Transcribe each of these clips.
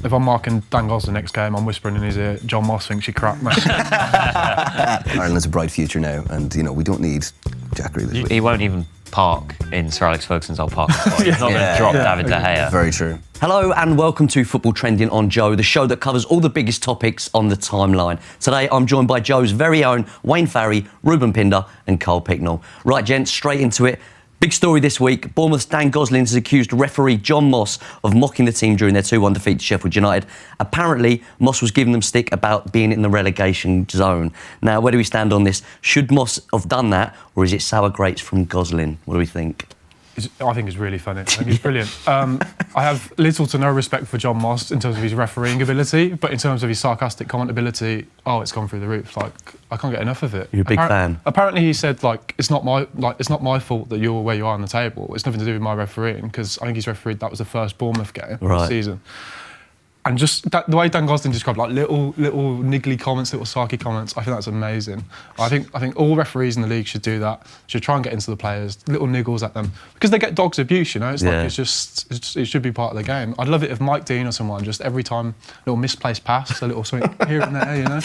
if I'm marking Dan Gosling next game, I'm whispering in his ear, John Moss thinks you're crap, mate. Ireland's a bright future now, and we don't need Jack Grealish. He won't even park in Sir Alex Ferguson's old park. He's not going to drop David De Gea. Very true. Hello and welcome to Football Trending on Joe, the show that covers all the biggest topics on the timeline. Today I'm joined by Joe's very own Wayne Farry, Ruben Pinder and Carl Picknell. Right, gents, straight into it. Big story this week. Bournemouth's Dan Gosling has accused referee John Moss of mocking the team during their 2-1 defeat to Sheffield United. Apparently, Moss was giving them stick about being in the relegation zone. Now, where do we stand on this? Should Moss have done that, or is it sour grapes from Gosling? What do we think? I think it's really funny. I think it's brilliant. I have little to no respect for John Moss in terms of his refereeing ability, but in terms of his sarcastic comment ability, it's gone through the roof. Like, I can't get enough of it. You're a big fan. Apparently, he said it's not my fault that you're where you are on the table. It's nothing to do with my refereeing, because I think he's refereed. That was the first Bournemouth game of the season. And just the way Dan Gosling described, little niggly comments, little sarky comments, I think that's amazing. I think all referees in the league should do that. Should try and get into the players, little niggles at them, because they get dogs abuse. It should be part of the game. I'd love it if Mike Dean or someone just every time little misplaced pass, a little something here and there.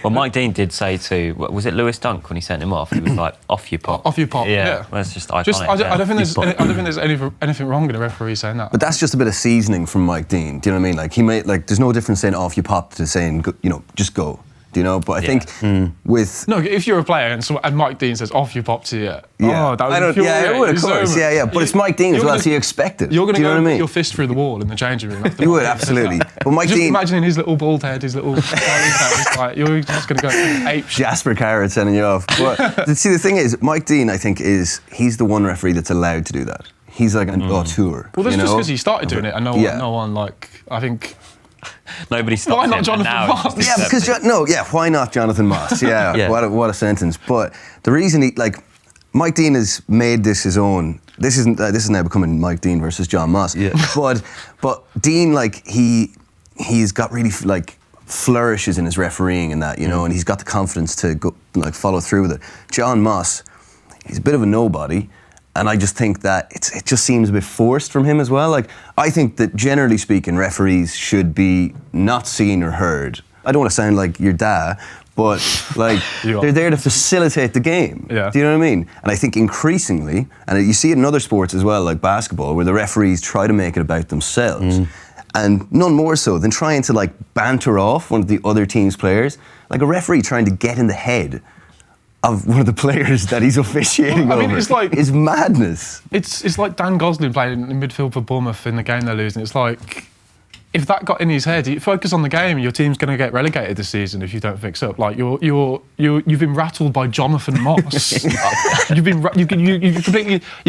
Well, Mike Dean did say to, was it Lewis Dunk when he sent him off? He was like, "Off you pop." Off you pop. Yeah. Well, that's just iconic. I don't think there's anything wrong with a referee saying that. But that's just a bit of seasoning from Mike Dean. Do you know what I mean? Like, he made there's no difference saying off you pop to saying just go. Do you know? But I think with if you're a player and Mike Dean says off you pop to you, that would it would, of course, But it's Mike Dean as well, so you expect it. You're going to go put your fist through the wall in the changing room. You would, absolutely. But Mike Dean, Dean, imagining his little bald head, his little you're just going to go ape. Jasper Carrot sending you off. But see, the thing is, Mike Dean, I think, he's the one referee that's allowed to do that. He's like an auteur. Well, that's just because he started doing it, and no one I think. Nobody stopped Why not him, Jonathan Moss? Why not Jonathan Moss? Yeah, what a sentence. But the reason Mike Dean has made this his own. This is now becoming Mike Dean versus John Moss. Yeah. But Dean, he's got really flourishes in his refereeing and that, and he's got the confidence to go follow through with it. John Moss, he's a bit of a nobody. And I just think that it just seems a bit forced from him as well. I think that generally speaking, referees should be not seen or heard. I don't want to sound like your dad, but they're there to facilitate the game. Yeah. Do you know what I mean? And I think increasingly, and you see it in other sports as well, like basketball, where the referees try to make it about themselves. And none more so than trying to banter off one of the other team's players. Like a referee trying to get in the head of one of the players that he's officiating over. It's madness. It's like Dan Gosling playing in midfield for Bournemouth in the game they're losing. It's like, if that got in his head, you focus on the game, your team's going to get relegated this season if you don't fix up. You've been rattled by Jonathan Moss. You've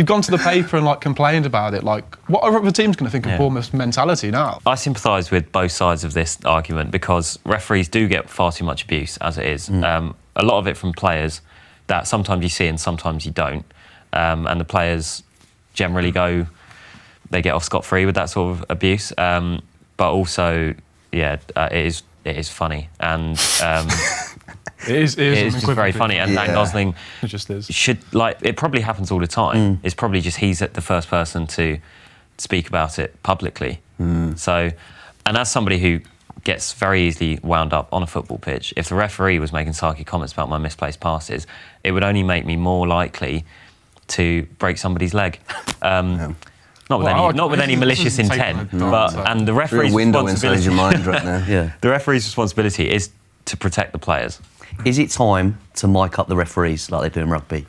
gone to the paper and complained about it. What are other teams going to think of Bournemouth's mentality now? I sympathise with both sides of this argument, because referees do get far too much abuse as it is. A lot of it from players that sometimes you see and sometimes you don't. And the players generally they get off scot-free with that sort of abuse. But also, it is funny. And it is just very funny. And Dan Gosling it just is. It probably happens all the time. It's probably just he's the first person to speak about it publicly. So, and as somebody who gets very easily wound up on a football pitch, if the referee was making sarky comments about my misplaced passes, it would only make me more likely to break somebody's leg. Not with any malicious intent, and the referee's responsibility. Your mind right now. The referee's responsibility is to protect the players. Is it time to mic up the referees like they do in rugby?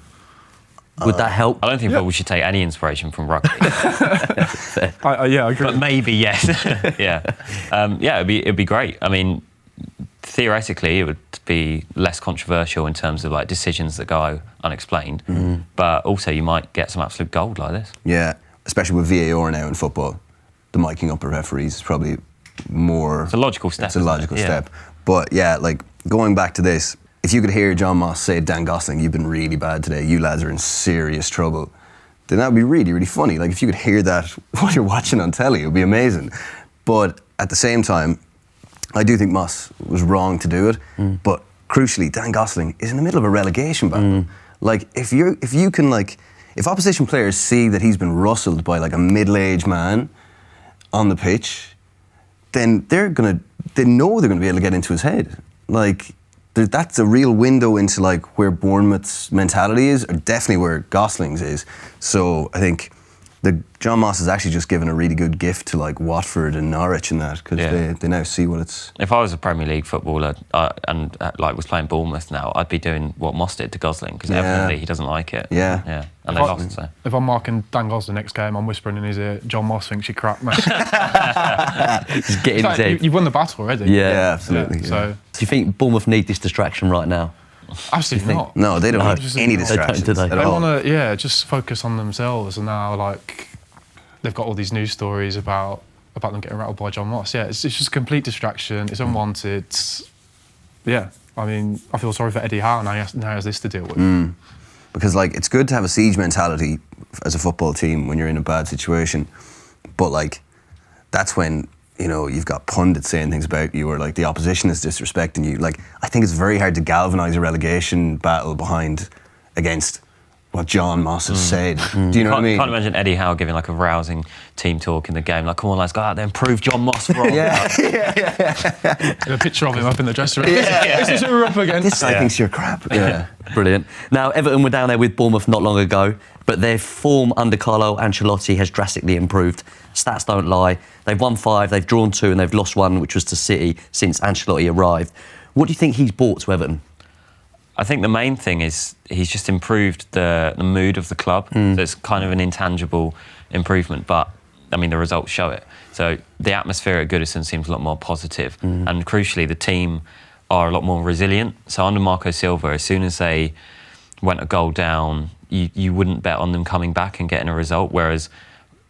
Would that help? I don't think we should take any inspiration from rugby. I agree. But maybe yes. It'd be great. I mean, theoretically, it would be less controversial in terms of decisions that go unexplained. But also, you might get some absolute gold like this. Yeah, especially with VAR now in football, the miking up of referees is probably more. It's a logical step. It's a logical step. But going back to this. If you could hear John Moss say, Dan Gosling, you've been really bad today, you lads are in serious trouble, then that would be really, really funny. If you could hear that while you're watching on telly, it would be amazing. But at the same time, I do think Moss was wrong to do it. But crucially, Dan Gosling is in the middle of a relegation battle. If opposition players see that he's been rustled by a middle-aged man on the pitch, then they know they're gonna be able to get into his head. Like, that's a real window into like where Bournemouth's mentality is, or definitely where Gosling's is. So I think John Moss has actually just given a really good gift to like Watford and Norwich and that, because they now see what it's. If I was a Premier League footballer and like was playing Bournemouth now, I'd be doing what Moss did to Gosling, because evidently he doesn't like it. Yeah. And they lost. So. If I'm marking Dan Gosling next game, I'm whispering in his ear, John Moss thinks you're crap, mate. Just getting dead. You've won the battle already. Yeah, absolutely. Yeah. So, do you think Bournemouth need this distraction right now? Absolutely not. No, they don't have any distractions do they? at all. They want to, just focus on themselves, and now like they've got all these news stories about them getting rattled by John Moss. Yeah, it's just a complete distraction. It's unwanted. Yeah, I mean, I feel sorry for Eddie Howe now. He has this to deal with. Because like it's good to have a siege mentality as a football team when you're in a bad situation, but like that's when you've got pundits saying things about you, or like the opposition is disrespecting you. Like, I think it's very hard to galvanise a relegation battle against what John Moss has said. Do you know what I mean? Can't imagine Eddie Howe giving like a rousing team talk in the game. Like, come on, let's go out there and prove John Moss wrong. Yeah. A picture of him up in the dressing room. This is who we're up against. This guy thinks you're crap. Yeah. Brilliant. Now, Everton were down there with Bournemouth not long ago, but their form under Carlo Ancelotti has drastically improved. Stats don't lie. They've won 5, they've drawn 2, and they've lost 1, which was to City, since Ancelotti arrived. What do you think he's brought to Everton? I think the main thing is he's just improved the mood of the club. So it's kind of an intangible improvement, but I mean the results show it. So the atmosphere at Goodison seems a lot more positive, and crucially the team are a lot more resilient. So under Marco Silva, as soon as they went a goal down, you wouldn't bet on them coming back and getting a result, whereas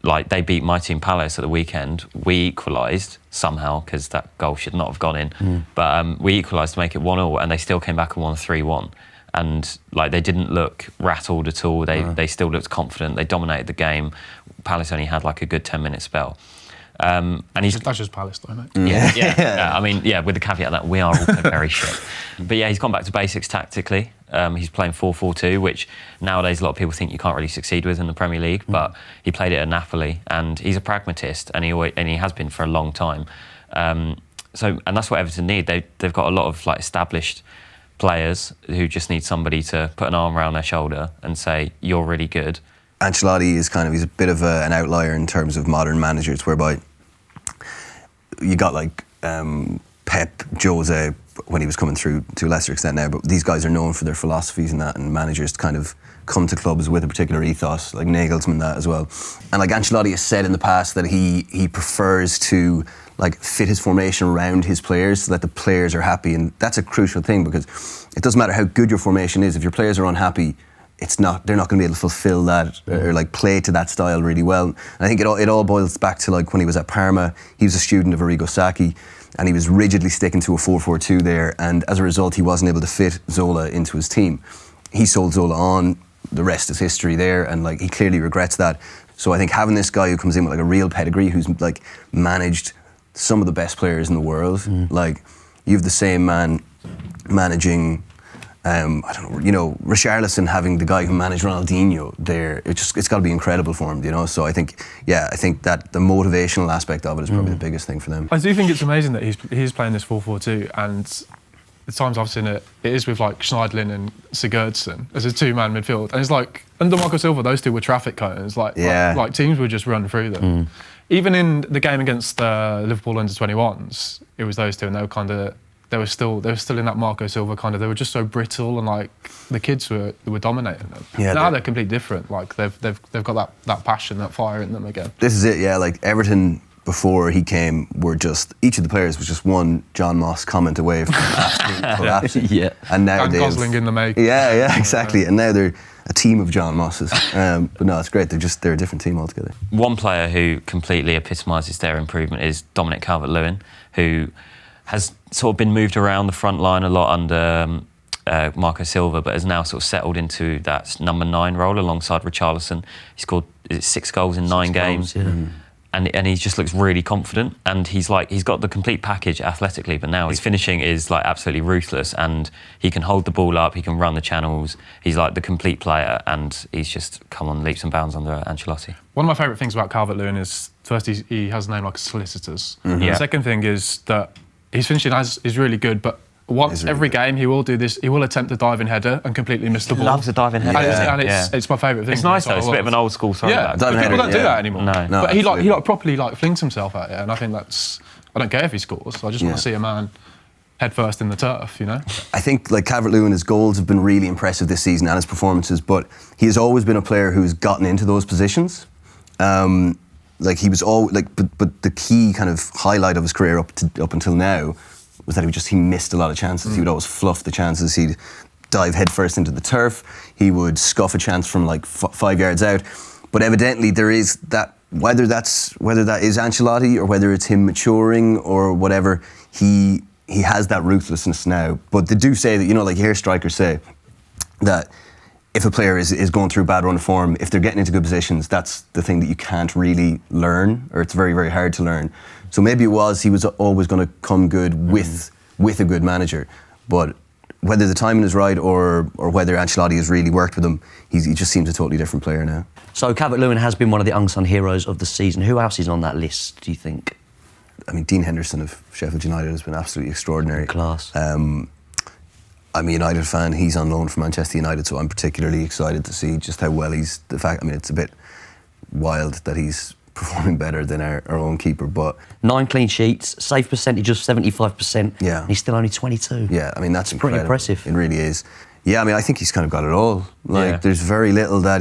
like they beat my team Palace at the weekend. We equalised somehow, because that goal should not have gone in. But we equalised to make it 1-1, and they still came back and won 3-1. And like they didn't look rattled at all. They still looked confident. They dominated the game. Palace only had like a good 10-minute spell. And that's just Palace, though, isn't it? Yeah. I mean, with the caveat that we are also very shit. But yeah, he's gone back to basics tactically. He's playing 4-4-2, which nowadays a lot of people think you can't really succeed with in the Premier League. But he played it at Napoli, and he's a pragmatist, and he has been for a long time. And that's what Everton need. They've got a lot of like established players who just need somebody to put an arm around their shoulder and say, "You're really good." Ancelotti is he's a bit of an outlier in terms of modern managers, whereby you got like Pep, Jose, when he was coming through to a lesser extent now, but these guys are known for their philosophies and that, and managers kind of come to clubs with a particular ethos, like Nagelsmann that as well. And like Ancelotti has said in the past that he prefers to like fit his formation around his players so that the players are happy, and that's a crucial thing, because it doesn't matter how good your formation is, if your players are unhappy, they're not going to be able to fulfill that or like play to that style really well. And I think it all boils back to like when he was at Parma, he was a student of Arrigo Sacchi, and he was rigidly sticking to a 4-4-2 there, and as a result he wasn't able to fit Zola into his team. He sold Zola on, the rest is history there, and like he clearly regrets that. So I think having this guy who comes in with like a real pedigree, who's like managed some of the best players in the world, like you have the same man managing Richarlison, having the guy who managed Ronaldinho there, it's got to be incredible for him, So I think that the motivational aspect of it is probably the biggest thing for them. I do think it's amazing that he's playing this 4-4-2, and the times I've seen it is with like Schneidlin and Sigurdsson as a two-man midfield, and it's like under Marco Silva, those two were traffic cones. Like teams would just run through them. Even in the game against Liverpool under-21s, it was those two, and they were still in that Marco Silva kind of. They were just so brittle, and like the kids were dominating them. Yeah, now they're completely different. Like they've got that passion, that fire in them again. This is it. Yeah, like Everton before he came were just, each of the players was just one John Moss comment away from absolute collapse. And now Dan Gosling in the make. Yeah, exactly. And now they're a team of John Mosses. But no, it's great. They're a different team altogether. One player who completely epitomises their improvement is Dominic Calvert-Lewin, who has sort of been moved around the front line a lot under Marco Silva, but has now sort of settled into that number 9 role alongside Richarlison. He scored 6 goals in 9 games. And he just looks really confident, and he's got the complete package athletically, but now his finishing is like absolutely ruthless, and he can hold the ball up, he can run the channels, he's like the complete player, and he's just come on leaps and bounds under Ancelotti. One of my favourite things about Calvert-Lewin is first, he has a name like a solicitor's. Mm-hmm. Yeah. The second thing is that his finishing is really good, but once every game he will do this. He will attempt a diving header and completely miss the ball. Loves a diving header. And it's my favourite thing. It's nice though. It's a bit of an old school throwback. Yeah, people don't do that anymore. No. But he properly flings himself at it, and I think that's. I don't care if he scores. I just want to see a man head first in the turf. I think Calvert-Lewin, his goals have been really impressive this season and his performances, but he has always been a player who's gotten into those positions. He was all but the key kind of highlight of his career up until now was that he missed a lot of chances. He would always fluff the chances. He'd dive headfirst into the turf. He would scuff a chance from 5 yards out. But evidently there is that, whether that is Ancelotti or whether it's him maturing or whatever, he has that ruthlessness now. But they do say that, you hear strikers say that if a player is going through bad run of form, if they're getting into good positions, that's the thing that you can't really learn, or it's very, very hard to learn. So maybe he was always going to come good with a good manager. But whether the timing is right or whether Ancelotti has really worked with him, he just seems a totally different player now. So Calvert-Lewin has been one of the unsung heroes of the season. Who else is on that list, do you think? I mean, Dean Henderson of Sheffield United has been absolutely extraordinary. Class. I'm a United fan. He's on loan from Manchester United, so I'm particularly excited to see just how well it's a bit wild that he's performing better than our own keeper, but 9 clean sheets, save percentage of 75%. Yeah. And he's still only 22. Yeah, I mean, that's pretty impressive. It really is. Yeah, I mean, I think he's kind of got it all. There's very little that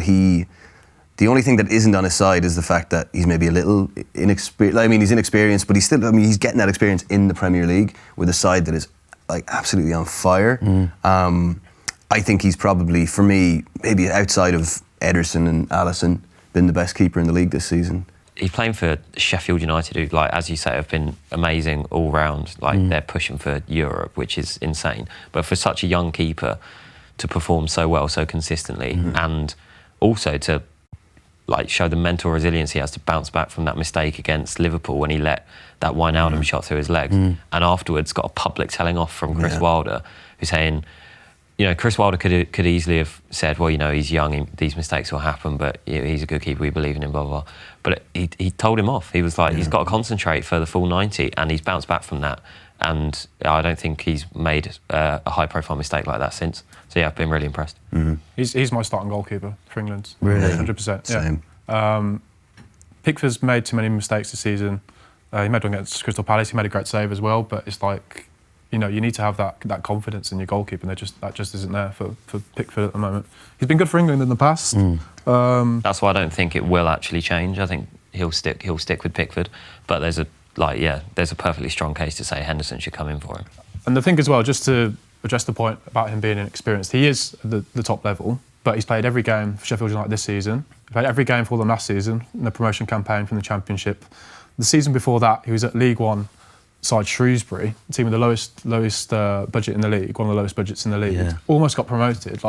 the only thing that isn't on his side is the fact that he's maybe a little inexperienced. I mean, he's inexperienced, but he's getting that experience in the Premier League with a side that is absolutely on fire. I think he's probably, for me, maybe outside of Ederson and Alisson, been the best keeper in the league this season. He's playing for Sheffield United, who, as you say, have been amazing all round. They're pushing for Europe, which is insane. But for such a young keeper to perform so well, so consistently, and also to show the mental resilience he has to bounce back from that mistake against Liverpool when he let that Wijnaldum shot through his legs, and afterwards got a public telling off from Chris Wilder, who's saying, Chris Wilder could easily have said, well, he's young, these mistakes will happen, but he's a good keeper, we believe in him, blah, blah, blah. But he told him off. He was he's got to concentrate for the full 90, and he's bounced back from that. And I don't think he's made a high-profile mistake like that since. So, yeah, I've been really impressed. He's my starting goalkeeper for England. Really? 100%. Same. Yeah. Pickford's made too many mistakes this season. He made one against Crystal Palace. He made a great save as well, but it's you need to have that confidence in your goalkeeper, and that just isn't there for Pickford at the moment. He's been good for England in the past. That's why I don't think it will actually change. I think he'll stick with Pickford, but there's a perfectly strong case to say Henderson should come in for him. And the thing as well, just to address the point about him being inexperienced, he is at the top level, but he's played every game for Sheffield United this season. He played every game for them last season in the promotion campaign from the Championship. The season before that, he was at League One side Shrewsbury, a team with the lowest budget in the league, one of the lowest budgets in the league. Yeah. Almost got promoted.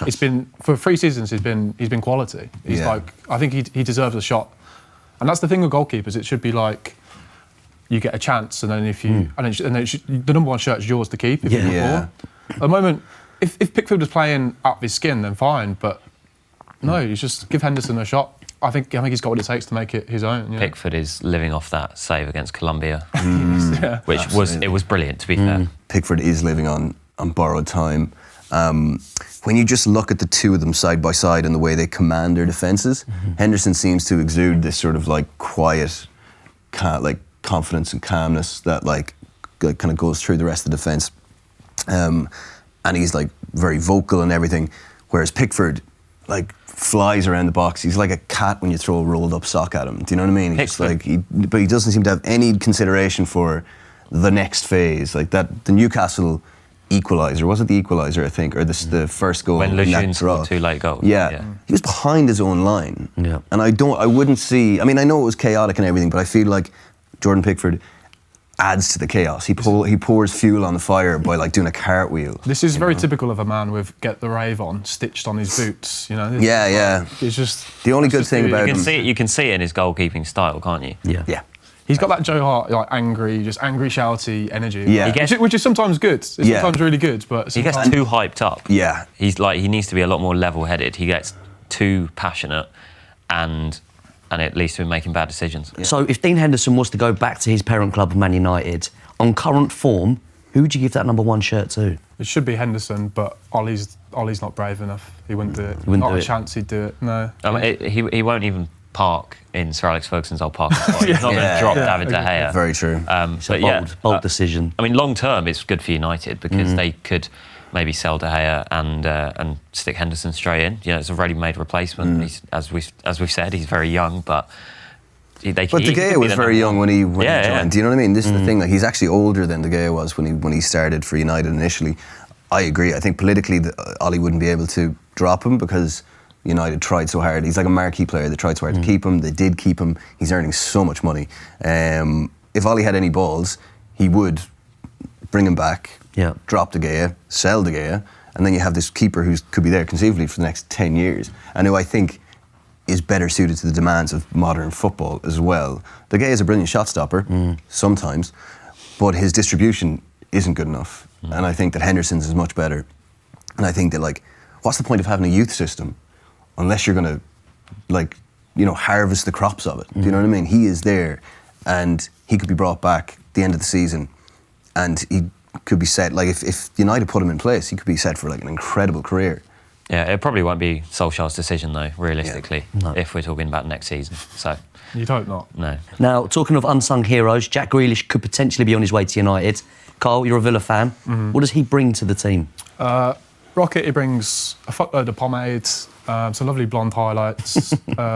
It's been for 3 seasons. He's been quality. I think he deserves a shot, and that's the thing with goalkeepers. It should be you get a chance, and then if you the number one shirt is yours to keep. If you perform. At the moment, if Pickford was playing out of his skin, then fine. But no, you just give Henderson a shot. I think he's got what it takes to make it his own. Yeah. Pickford is living off that save against Colombia, which absolutely. was brilliant, to be fair. Pickford is living on borrowed time. When you just look at the two of them side by side and the way they command their defences, Henderson seems to exude this sort of quiet, confidence and calmness that kind of goes through the rest of the defence. And he's very vocal and everything, whereas Pickford flies around the box. He's like a cat when you throw a rolled up sock at him. Do you know what I mean? But he doesn't seem to have any consideration for the next phase. The Newcastle equaliser, was it the equaliser, I think, or the first goal when Lejeune scored 2 late goals. Yeah. He was behind his own line. Yeah. And I wouldn't see, I know it was chaotic and everything, but I feel like Jordan Pickford adds to the chaos. He pours fuel on the fire by doing a cartwheel. This is very typical of a man with Get the Rave on stitched on his boots. It's just the only good thing about him. You can see it in his goalkeeping style, can't you? Yeah. He's got that Joe Hart angry, shouty energy. Yeah. Which is sometimes good. It's sometimes really good, but he gets too hyped up. Yeah. He needs to be a lot more level-headed. He gets too passionate, and and it leads to him making bad decisions. Yeah. So if Dean Henderson was to go back to his parent club, Man United, on current form, who would you give that number 1 shirt to? It should be Henderson, but Ollie's not brave enough. He wouldn't do it. Wouldn't not do a it. chance he'd do it, no. He won't even park in Sir Alex Ferguson's old parking spot. He's not going to drop David De Gea. Very true. It's a bold decision. I mean, long term, it's good for United because they could maybe sell De Gea and stick Henderson straight in. You know, it's a ready-made replacement. He's, as we've said, he's very young, but De Gea was very young when he joined. Yeah. Do you know what I mean? This is the thing. Like, he's actually older than De Gea was when he started for United initially. I agree. I think politically, Ollie wouldn't be able to drop him because United tried so hard. He's like a marquee player. They tried so hard to keep him. They did keep him. He's earning so much money. If Ollie had any balls, he would bring him back, drop De Gea, sell De Gea, and then you have this keeper who could be there conceivably for the next 10 years, and who I think is better suited to the demands of modern football as well. De Gea is a brilliant shot stopper, sometimes, but his distribution isn't good enough. And I think that Henderson's is much better. And I think that, like, what's the point of having a youth system unless you're going to, harvest the crops of it? Do you know what I mean? He is there, and he could be brought back at the end of the season, and he could be set, like, if United put him in place, he could be set for, like, an incredible career. Yeah, it probably won't be Solskjaer's decision, though, realistically, if we're talking about next season. So You'd hope not. No. Now, talking of unsung heroes, Jack Grealish could potentially be on his way to United. Carl, you're a Villa fan. What does he bring to the team? Rocket, he brings a fuckload of pomades, some lovely blonde highlights,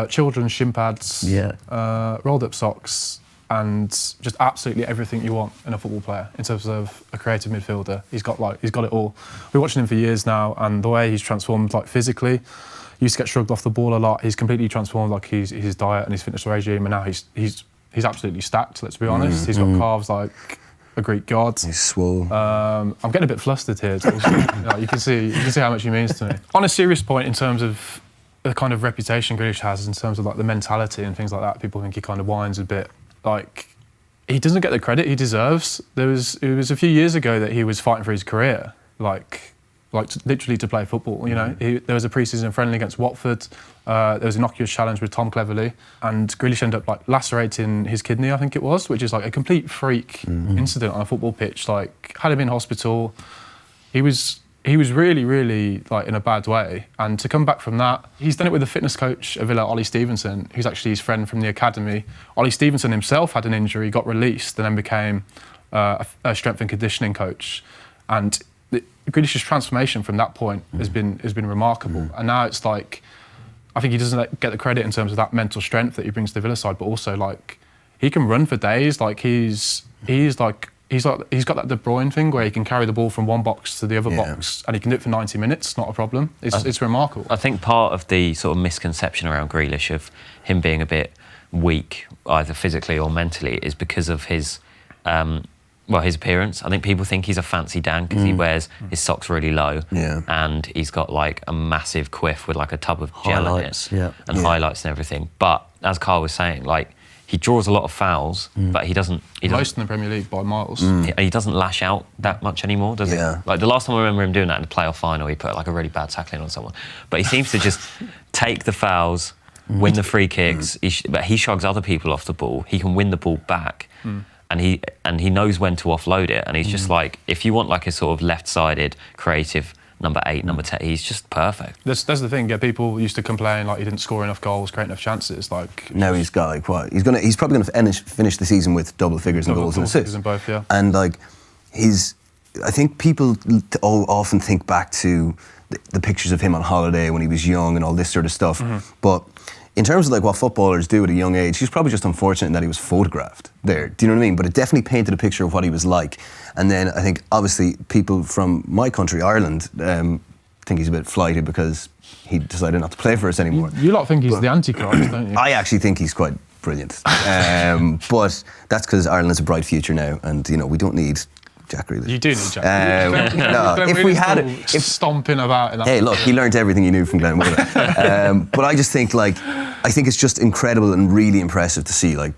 children's shin pads, rolled up socks, and just absolutely everything you want in a football player in terms of a creative midfielder. He's got it all. We're watching him for years now, and the way he's transformed, like, physically, he used to get shrugged off the ball a lot. He's completely transformed, like, his diet and his fitness regime, and now he's absolutely stacked. Let's be honest. He's got calves like a Greek god. He's swole. I'm getting a bit flustered here. You can see how much he means to me. On a serious point, in terms of the kind of reputation Grealish has, in terms of, like, the mentality and things like that, people think he kind of whines a bit. Like, he doesn't get the credit he deserves. It was a few years ago that he was fighting for his career, literally to play football. You know, there was a pre-season friendly against Watford. There was an innocuous challenge with Tom Cleverley, and Grealish ended up, like, lacerating his kidney, I think it was, which is, like, a complete freak incident on a football pitch. Like, had him in hospital. He was really, really, like, in a bad way. And to come back from that, he's done it with a fitness coach at Villa, Ollie Stevenson, who's actually his friend from the academy. Ollie Stevenson himself had an injury, got released, and then became a strength and conditioning coach. And Grealish's transformation from that point has been remarkable. And now it's like, I think he doesn't get the credit in terms of that mental strength that he brings to the Villa side, but also, like, he can run for days. Like, he's got that De Bruyne thing where he can carry the ball from one box to the other box, and he can do it for 90 minutes, not a problem. It's remarkable. I think part of the sort of misconception around Grealish of him being a bit weak, either physically or mentally, is because of his his appearance. I think people think he's a fancy Dan because he wears his socks really low, and he's got, like, a massive quiff with, like, a tub of gel in it, and highlights and everything. But as Carl was saying, like, he draws a lot of fouls, but he doesn't. Most in the Premier League by miles. He doesn't lash out that much anymore, does he? Like, the last time I remember him doing that in the playoff final, he put, like, a really bad tackling on someone. But he seems to just take the fouls, win the free kicks. But he shrugs other people off the ball. He can win the ball back, and he knows when to offload it. And he's just like, if you want, like, a sort of left-sided, creative number 8, number 10, he's just perfect. That's the thing. Yeah, people used to complain, like, he didn't score enough goals, create enough chances. Like, now he's got, like, what? He's probably going to finish the season with double figures in goals and assists. In both, yeah. And, like, I think people often think back to the pictures of him on holiday when he was young and all this sort of stuff. But in terms of, like, what footballers do at a young age, he's probably just unfortunate in that he was photographed there. Do you know what I mean? But it definitely painted a picture of what he was like. And then I think, obviously, people from my country, Ireland, think he's a bit flighty because he decided not to play for us anymore. You lot think he's the Antichrist, don't you? I actually think he's quite brilliant. But that's because Ireland has a bright future now, and, you know, we don't need Jack Grealish. You do need Jack Grealish. No, if we had it... Stomping about in that. Hey, look, he learnt everything he knew from Glenn. But I just think, like, I think it's just incredible and really impressive to see, like,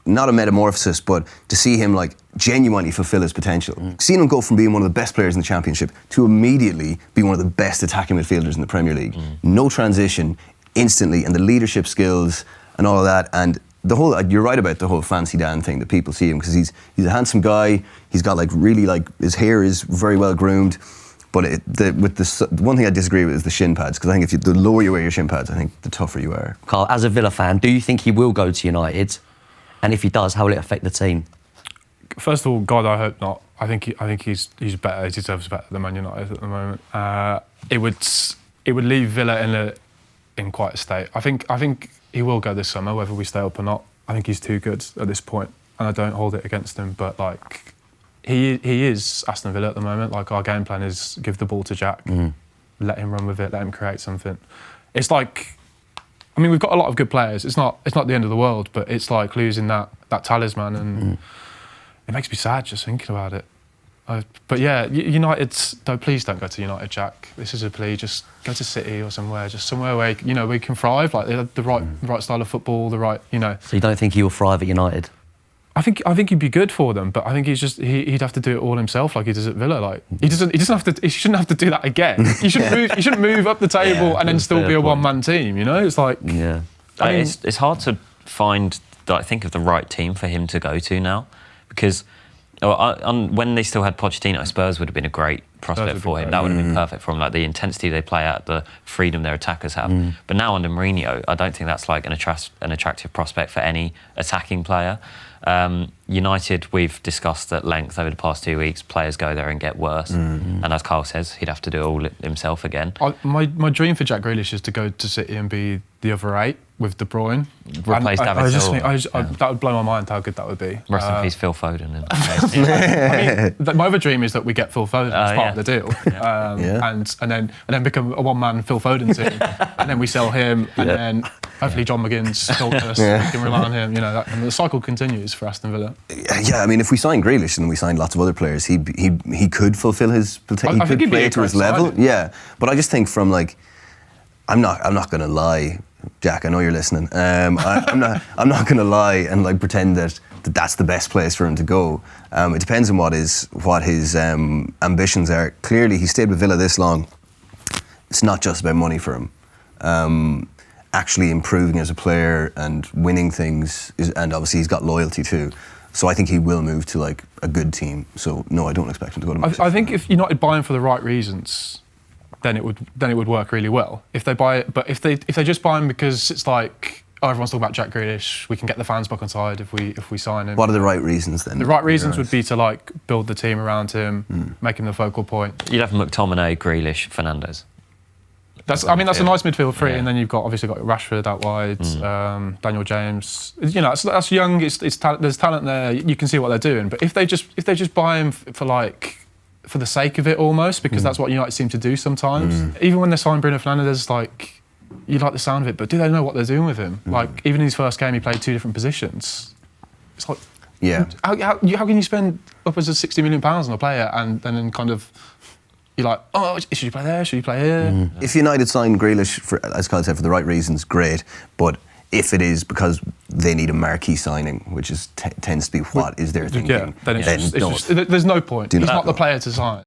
not a metamorphosis, but to see him, like, genuinely fulfill his potential. Seeing him go from being one of the best players in the Championship to immediately be one of the best attacking midfielders in the Premier League. No transition, instantly, and the leadership skills and all of that. And the whole, you're right about the whole fancy Dan thing that people see him, because he's a handsome guy. He's got like really like, his hair is very well groomed. But the one thing I disagree with is the shin pads, because I think the lower you wear your shin pads, I think the tougher you are. Carl, as a Villa fan, do you think he will go to United? And if he does, how will it affect the team? First of all, God, I hope not. I think he's better. He deserves better than Man United at the moment. It would leave Villa in quite a state. I think he will go this summer, whether we stay up or not. I think he's too good at this point, and I don't hold it against him. But like, he is Aston Villa at the moment. Like, our game plan is give the ball to Jack, let him run with it, let him create something. It's like, I mean, we've got a lot of good players. It's not the end of the world, but it's like losing that talisman, and it makes me sad just thinking about it. But yeah, United, please don't go to United, Jack. This is a plea. Just go to City or somewhere. Just somewhere where we can thrive. Like, they have the right style of football, the right. So you don't think he will thrive at United? I think he'd be good for them, but I think he'd have to do it all himself, like he does at Villa. Like, he shouldn't have to do that again. He shouldn't move up the table and then still be a one-man team. It's like, it's hard to think of the right team for him to go to now, because when they still had Pochettino, Spurs would have been a great prospect for him. That would have been perfect for him, like the intensity they play at, the freedom their attackers have. But now under Mourinho, I don't think that's like an attractive prospect for any attacking player. United, we've discussed at length over the past 2 weeks, players go there and get worse. And as Carl says, he'd have to do it all himself again. My dream for Jack Grealish is to go to City and be the other 8 with De Bruyne. Replace David Silva. That would blow my mind how good that would be. Rest in peace, Phil Foden. My other dream is that we get Phil Foden as part of the deal, and then become a one-man Phil Foden team, and then we sell him, and then hopefully John McGinn's told us we can rely on him. And the cycle continues for Aston Villa. Yeah, I mean, if we sign Grealish and we sign lots of other players, he could fulfil his. He could play to his level. Signing. Yeah, but I just think from like, I'm not going to lie, Jack. I know you're listening. I'm not going to lie and like pretend that that's the best place for him to go. It depends on what his ambitions are. Clearly, he stayed with Villa this long. It's not just about money for him. Actually improving as a player and winning things and obviously he's got loyalty too. So I think he will move to like a good team. So no, I don't expect him to go to Man City. I think if United buy him for the right reasons, then it would work really well. If they buy it, but if they just buy him because it's like, everyone's talking about Jack Grealish, we can get the fans back on side if we sign him. What are the right reasons then? The right reasons would be to like build the team around him, make him the focal point. You'd have McTominay, Grealish, Fernandes. That's a nice midfield three, and then you've obviously got Rashford out wide, Daniel James. That's young. It's there's talent there. You can see what they're doing. But if they just buy him for the sake of it, almost, because that's what United seem to do sometimes. Even when they sign Bruno Fernandes, like, you like the sound of it, but do they know what they're doing with him? Like, even in his first game, he played 2 different positions. It's like, how can you spend upwards of £60 million on a player and then kind of. You're like, should you play there? Should you play here? If United sign Grealish, as Kyle said, for the right reasons, great. But if it is because they need a marquee signing, which tends to be what is their thinking, then there's no point. He's not the player to sign.